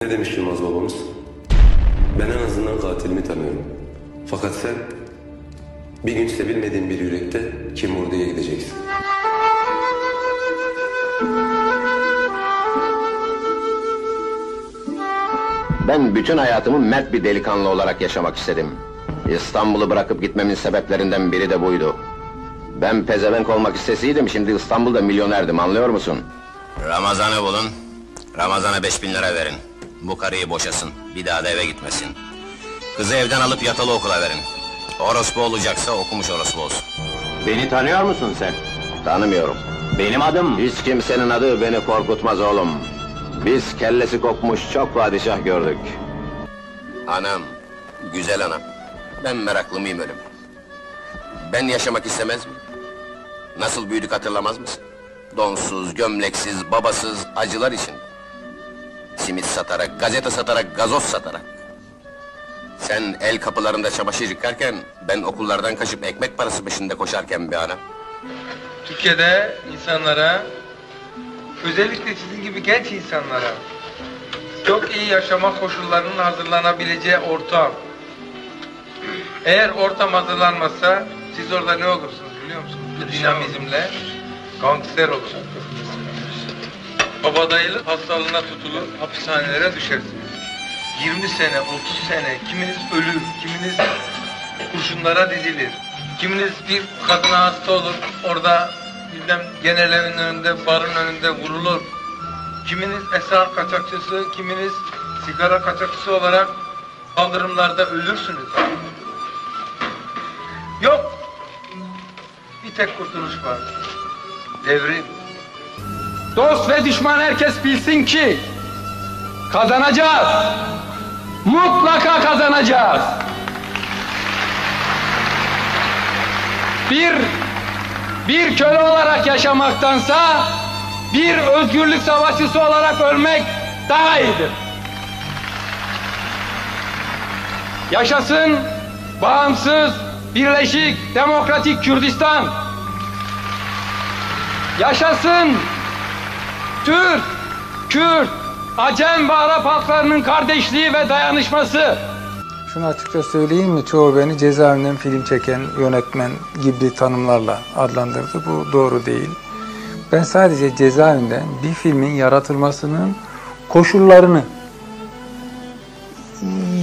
Ne demiş Yılmaz babamız? Ben en azından katilimi tanıyorum. Fakat sen bir gün sevilmediğin bir yürekte kim vur diye gideceksin. Ben bütün hayatımı mert bir delikanlı olarak yaşamak istedim. İstanbul'u bırakıp gitmemin sebeplerinden biri de buydu. Ben pezevenk olmak isteseydim şimdi İstanbul'da milyonerdim, anlıyor musun? Ramazan'ı bulun, Ramazan'a 5000 lira verin. Bu karıyı boşasın, bir daha da eve gitmesin. Kızı evden alıp yatılı okula verin. Orospu olacaksa okumuş orospu olsun. Beni tanıyor musun sen? Tanımıyorum. Benim adım... Hiç kimsenin adı beni korkutmaz oğlum. Biz kellesi kopmuş çok padişah gördük. Anam, güzel anam. Ben meraklı mıyım ölüm? Ben yaşamak istemez miyim? Nasıl büyüdük hatırlamaz mısın? Donsuz, gömleksiz, babasız, acılar içinde. Simit satarak, gazete satarak, gazoz satarak. Sen el kapılarında çamaşır yıkarken, ben okullardan kaçıp ekmek parası peşinde koşarken bir anam. Türkiye'de insanlara, özellikle sizin gibi genç insanlara çok iyi yaşama koşullarının hazırlanabileceği ortam. Eğer ortam hazırlanmazsa siz orada ne olursunuz biliyor musunuz? Bu dinamizmle gangster olursunuz. Kabadayılık hastalığına tutulur, hapishanelere düşersiniz. 20 sene, 30 sene, kiminiz ölür, kiminiz kurşunlara dizilir. Kiminiz bir kadına hasta olur, orada bilmem genel evin önünde, barın önünde vurulur. Kiminiz esrar kaçakçısı, kiminiz sigara kaçakçısı olarak kaldırımlarda ölürsünüz. Yok, bir tek kurtuluş var, devrim. Dost ve düşman herkes bilsin ki kazanacağız. Mutlaka kazanacağız. Bir köle olarak yaşamaktansa bir özgürlük savaşçısı olarak ölmek daha iyidir. Yaşasın bağımsız, birleşik, demokratik Kürdistan. Yaşasın Türk, Kürt, Acem ve Arap halklarının kardeşliği ve dayanışması. Şunu açıkça söyleyeyim mi? Çoğu beni cezaevinden film çeken yönetmen gibi tanımlarla adlandırdı. Bu doğru değil. Ben sadece cezaevinden bir filmin yaratılmasının koşullarını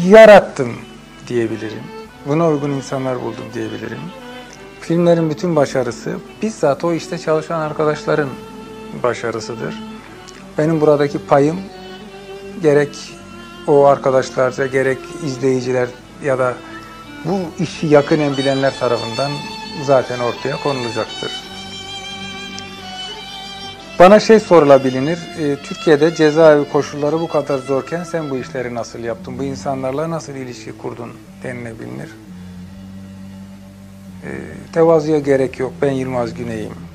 yarattım diyebilirim. Buna uygun insanlar buldum diyebilirim. Filmlerin bütün başarısı bizzat o işte çalışan arkadaşların başarısıdır. Benim buradaki payım gerek o arkadaşlarca gerek izleyiciler ya da bu işi yakinen bilenler tarafından zaten ortaya konulacaktır. Bana sorulabilir, Türkiye'de cezaevi koşulları bu kadar zorken sen bu işleri nasıl yaptın, bu insanlarla nasıl ilişki kurdun denilebilir. Tevazuya gerek yok, ben Yılmaz Güney'im.